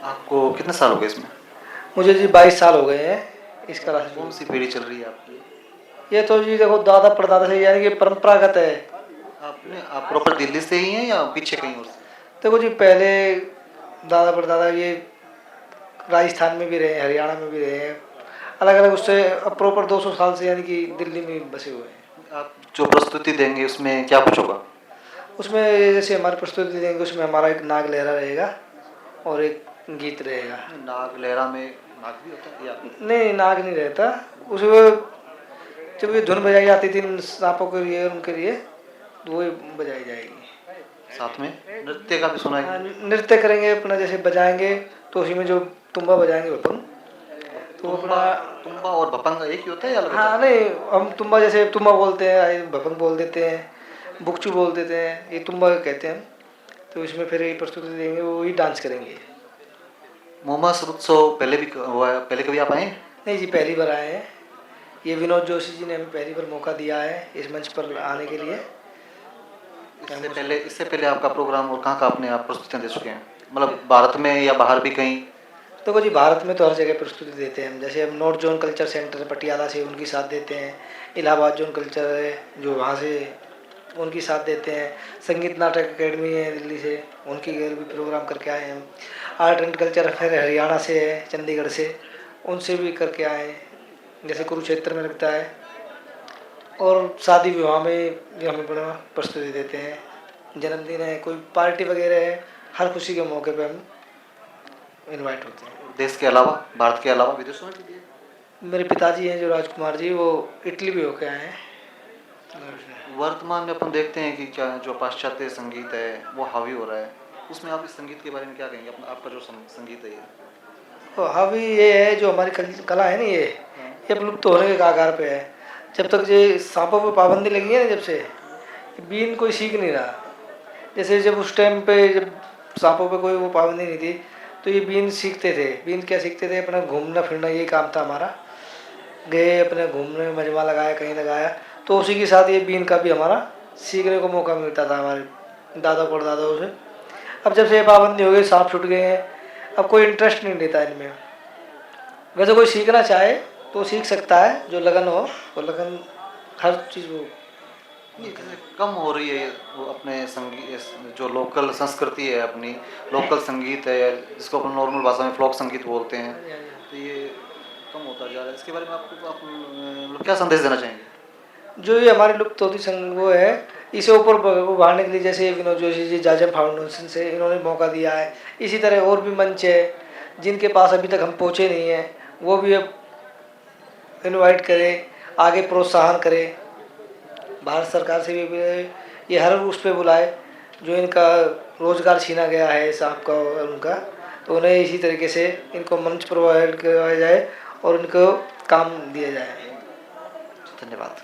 आपको कितने साल हो गए इसमें? मुझे जी 22 साल हो गए हैं इस कला से कौन जुड़े। सी पीढ़ी चल रही है आपकी? ये तो जी देखो दादा परदादा से यानी कि परंपरागत है। आप प्रॉपर दिल्ली से ही हैं या पीछे कहीं और से? देखो जी पहले दादा परदादा ये राजस्थान में भी रहे, हरियाणा में भी रहे हैं, अलग अलग उससे अब प्रॉपर 200 साल से यानी कि दिल्ली में बसे हुए हैं। आप जो प्रस्तुति देंगे उसमें क्या कुछ होगा? उसमें जैसे हमारी प्रस्तुति देंगे उसमें हमारा एक नाग लहरा रहेगा और एक गीत रहेगा। नाग लहरा में नाग भी होता है या? नहीं नाग नहीं रहता उसमें। जब ये धुन बजाई जाती थी इन सांपों के लिए उनके लिए तो वो बजाई जाएगी। साथ में नृत्य का भी सुना हाँ, है? नृत्य करेंगे अपना जैसे बजाएंगे तो उसी में जो तुम्बा बजाएंगे अपन तो अपना। तुम्बा तुम्बा और भपंग एक ही होता है या अलग होता हाँ है? नहीं, हम तुम्बा जैसे तुम्बा बोलते हैं, भपंग बोल देते हैं, बुकचू बोल देते हैं, ये तुम्बा कहते हैं। तो इसमें फिर ये प्रस्तुति देंगे वो ही डांस करेंगे। मोमास उत्सव पहले भी हुआ है, पहले कभी आप आए हैं? नहीं जी पहली बार आए हैं। ये विनोद जोशी जी ने हमें पहली बार मौका दिया है इस मंच पर आने के लिए। इससे पहले आपका प्रोग्राम और कहाँ का आपने आप प्रस्तुतियाँ दे चुके हैं, मतलब भारत में या बाहर भी कहीं? देखो जी भारत में तो हर जगह प्रस्तुति देते हैं हम, जैसे हम north zone culture centre Patiala से उनकी साथ देते हैं, इलाहाबाद जोन कल्चर है जो वहाँ से उनकी साथ देते हैं, संगीत नाटक एकेडमी है दिल्ली से उनकी घर भी प्रोग्राम करके आए हैं हम, art and culture affair Haryana से है चंडीगढ़ से उनसे भी करके आए हैं, जैसे कुरुक्षेत्र में लगता है। और शादी विवाह में भी हमें बड़ा प्रस्तुति देते हैं, जन्मदिन है कोई पार्टी वगैरह है, हर खुशी के मौके पे हम इनवाइट होते हैं। देश के अलावा, भारत के अलावा विदेशों में भी दिए? मेरे पिताजी हैं जो राजकुमार जी वो इटली भी होके आए हैं। वर्तमान में अपन देखते हैं कि क्या जो पाश्चात्य संगीत है वो हावी हो रहा है, उसमें आप इस संगीत के बारे में क्या कहेंगे? आपका जो संगीत है ये तो हावी ये है जो हमारी कला है ना ये अब लुप्त होने के कगार पे है। जब तक ये सांपों पे पाबंदी लगी है ना जब से बीन कोई सीख नहीं रहा। जैसे जब उस टाइम पे जब सांपों पे कोई वो पाबंदी नहीं थी तो ये बीन सीखते थे। बीन क्या सीखते थे? अपना घूमना फिरना यही काम था हमारा, गए अपने घूमने मजमा लगाया कहीं लगाया तो उसी के साथ ये बीन का भी हमारा सीखने को मौका मिलता था हमारे दादा परदादाओं से। अब जब से ये पाबंदी हो गई सांप छूट गए हैं, अब कोई इंटरेस्ट नहीं लेता इनमें। वैसे कोई सीखना चाहे तो सीख सकता है, जो लगन हो वो लगन हर चीज़ वो ये जैसे कम हो रही है वो अपने संगीत, जो लोकल संस्कृति है अपनी, लोकल संगीत है जिसको अपन नॉर्मल भाषा में फ्लोक संगीत बोलते हैं, तो ये कम होता जा रहा है। इसके बारे में आपको आप मतलब क्या संदेश देना चाहेंगे? जो ये हमारी लुप्त होती संग वो है इसे ऊपर उभारने के लिए जैसे विनोद जोशी जी जाजम फाउंडेशन से इन्होंने मौका दिया है। इसी तरह और भी मंच है जिनके पास अभी तक हम पहुँचे नहीं हैं, वो भी अब इनवाइट करें, आगे प्रोत्साहन करें। भारत सरकार से भी ये हर उस पर बुलाए जो इनका रोजगार छीना गया है सांप का और उनका, तो उन्हें इसी तरीके से इनको मंच प्रोवाइड करवाया जाए और इनको काम दिया जाए। धन्यवाद।